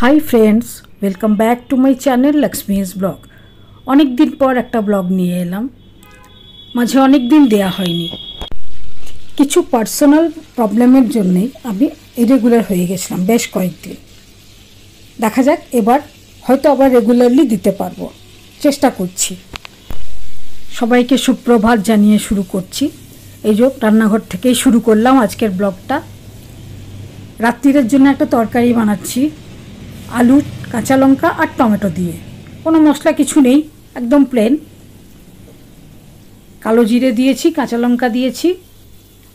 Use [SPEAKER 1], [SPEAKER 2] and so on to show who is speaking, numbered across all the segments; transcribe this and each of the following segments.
[SPEAKER 1] High friends welcome back to my channel Lakshmi's blog. अनेक दिन पर एक ब्लग निये एलाम, माझे अनेक दिन देया हयनि। किछु पार्सोनल प्रॉब्लेमेर जोन्नोई आमि इरेगुलार हये गेछिलाम बेश कयेकदिन। देखा जाक एबार हयतो आबार रेगुलारली दिते पारबो, चेष्टा करछि। सबाइके सुप्रभात जानिये शुरू करछि। এই যে রান্নাঘর থেকেই শুরু করলাম আজকের ব্লগটা। রাত্রির জন্য একটা তরকারি বানাচ্ছি, আলু কাঁচা লঙ্কা আর টমেটো দিয়ে। কোনো মশলা কিছু নেই, একদম প্লেন। কালো জিরে দিয়েছি, কাঁচা লঙ্কা দিয়েছি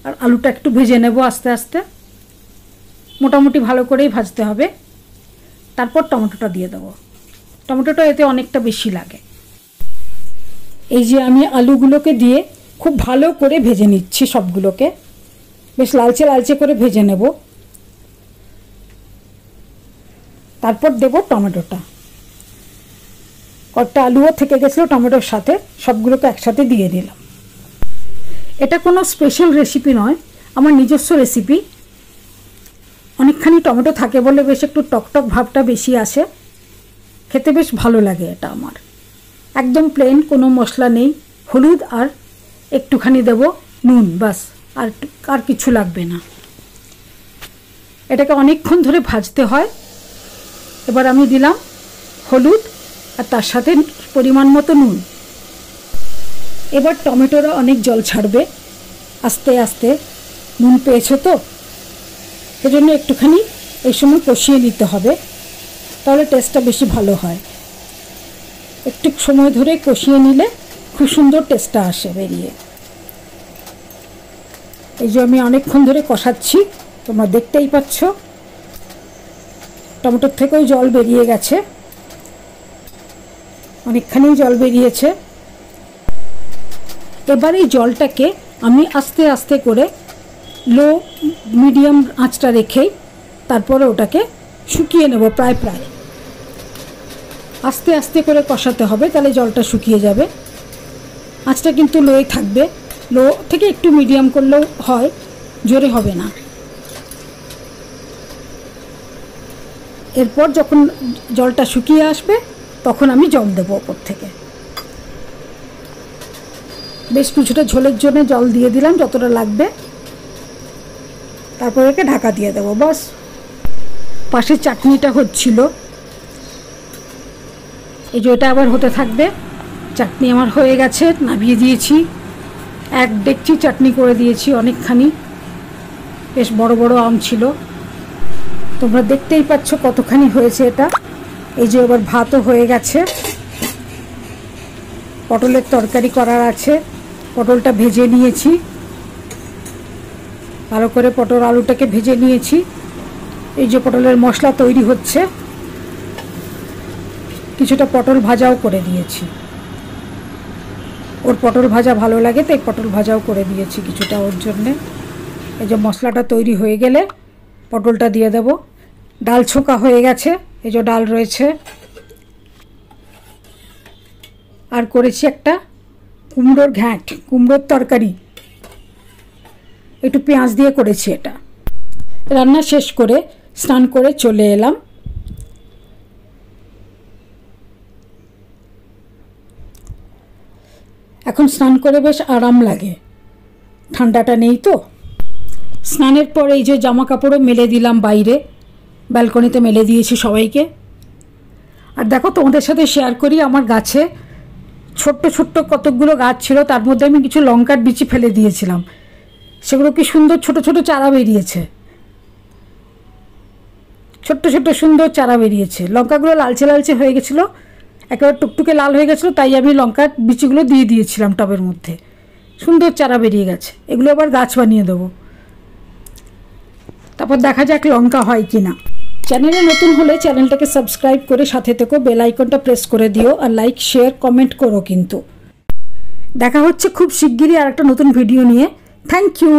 [SPEAKER 1] আর আলুটা একটু ভেজে নেব আস্তে আস্তে। মোটামুটি ভালো করেই ভাজতে হবে। তারপর টমেটোটা দিয়ে দেবো। টমেটোটা এতে অনেকটা বেশি লাগে। এই যে আমি আলুগুলোকে দিয়ে खूब भालो करे भेजे निচ্ছি सबगुलोके, बेश लालचे लालचे करे भेजे नेब। तारपर देब टमेटोटा। कयेकटा आलुओ थेके गेछिलो टमेटोर साथे, सबगुलोके एकसाथे दिए दिलाम। एटा कोनो स्पेशल रेसिपि नय, आमार निजस्व रेसिपि। अनेकखानि टमेटो थाके बोले बेश एकटु टकटक भावटा बेशी आसे, खेते बेश भालो लागे। एटा आमार एकदम प्लेन, कोनो मशला नेই, हलुद और एकटूखानी देव नुन, बस और किछु लागबे ना। एटाके अनेकक्षण धरे भाजते हय। एबार आमी दिलाम हलुद और तार साथे परिमाण मतो नुन। एबार टमेटोरा अनेक जल छाड़बे आस्ते आस्ते। नुन पेয়েছো तो एजন্য एकटूखानी এই সময় কষিয়ে নিতে হবে, তাহলে টেস্টটা বেশি ভালো হয়। একটু সময় ধরে কষিয়ে নিলে खूब सुंदर टेस्टा आसे बेरिए। এই যে আমি অনেকক্ষণ ধরে কষাচ্ছি, তোমরা দেখতেই পাচ্ছ টমেটোর থেকেও জল বেরিয়ে গেছে, অনেকখানি জল বেরিয়েছে। এবার এই জলটাকে আমি আস্তে আস্তে করে লো মিডিয়াম আঁচটা রেখেই তারপরে ওটাকে শুকিয়ে নেব। প্রায় প্রায় আস্তে আস্তে করে কষাতে হবে, তাহলে জলটা শুকিয়ে যাবে। আঁচটা কিন্তু লোই থাকবে, লো থেকে একটু মিডিয়াম করলেও হয়, জোরে হবে না। এরপর যখন জলটা শুকিয়ে আসবে তখন আমি জল দেব উপর থেকে। বেশ কিছুটা ঝোলের জন্য জল দিয়ে দিলাম যতটা লাগবে। তারপর একে ঢাকা দিয়ে দেব, বাস। পাশে চাটনিটা হচ্ছিল, এই যে এটা আবার হতে থাকবে। চাটনি আমার হয়ে গেছে, নামিয়ে দিয়েছি। এক ডেকচি চাটনি করে দিয়েছি, অনেকখানি। বেশ বড় বড় আম ছিল, তোমরা দেখতেই পাচ্ছ কতখানি হয়েছে এটা। এই যে এবার ভাতও হয়ে গেছে। পটলের তরকারি করার আছে, পটলটা ভেজে নিয়েছি ভালো করে। পটল আলুটাকে ভেজে নিয়েছি। এই যে পটলের মশলা তৈরি হচ্ছে, কিছুটা পটল ভাজাও করে দিয়েছি। ওর পটল ভাজা ভালো লাগে তাই পটল ভাজাও করে দিয়েছি কিছুটা ওর জন্যে। এই যে মশলাটা তৈরি হয়ে গেলে পটলটা দিয়ে দেব। ডাল ছোকা হয়ে গেছে, এই যে ডাল রয়েছে। আর করেছি একটা কুমড়োর ঘ্যাঁট, কুমড়োর তরকারি, একটু পেঁয়াজ দিয়ে করেছি এটা। রান্না শেষ করে স্নান করে চলে এলাম। এখন স্নান করে বেশ আরাম লাগে, ঠান্ডাটা নেই তো। স্নানের পর এই যে জামা কাপড়ও মেলে দিলাম বাইরে, ব্যালকনিতে মেলে দিয়েছি সবাইকে। আর দেখো তোমাদের সাথে শেয়ার করি, আমার গাছে ছোট্ট ছোট্ট কতকগুলো গাছ ছিল, তার মধ্যে আমি কিছু লঙ্কার বিচি ফেলে দিয়েছিলাম। সেগুলো কি সুন্দর ছোট ছোট চারা বেরিয়েছে, ছোট্ট ছোট্ট সুন্দর চারা বেরিয়েছে। লঙ্কাগুলো লালচে লালচে হয়ে গেছিলো, একেবারে টুকটুকে লাল হয়ে গেছিলো, তাই আমি লঙ্কার বিচিগুলো দিয়ে দিয়েছিলাম টবের মধ্যে। সুন্দর চারা বেরিয়ে গেছে, এগুলো আবার গাছ বানিয়ে দেবো। তারপর দেখা যাক লঙ্কা হয় কি না। চ্যানেলে নতুন হলে চ্যানেলটাকে সাবস্ক্রাইব করে সাথে থেকো, বেল আইকনটা প্রেস করে দিও, আর লাইক শেয়ার কমেন্ট করো কিন্তু। দেখা হচ্ছে খুব শিগগিরই আর একটা নতুন ভিডিও নিয়ে। Thank you.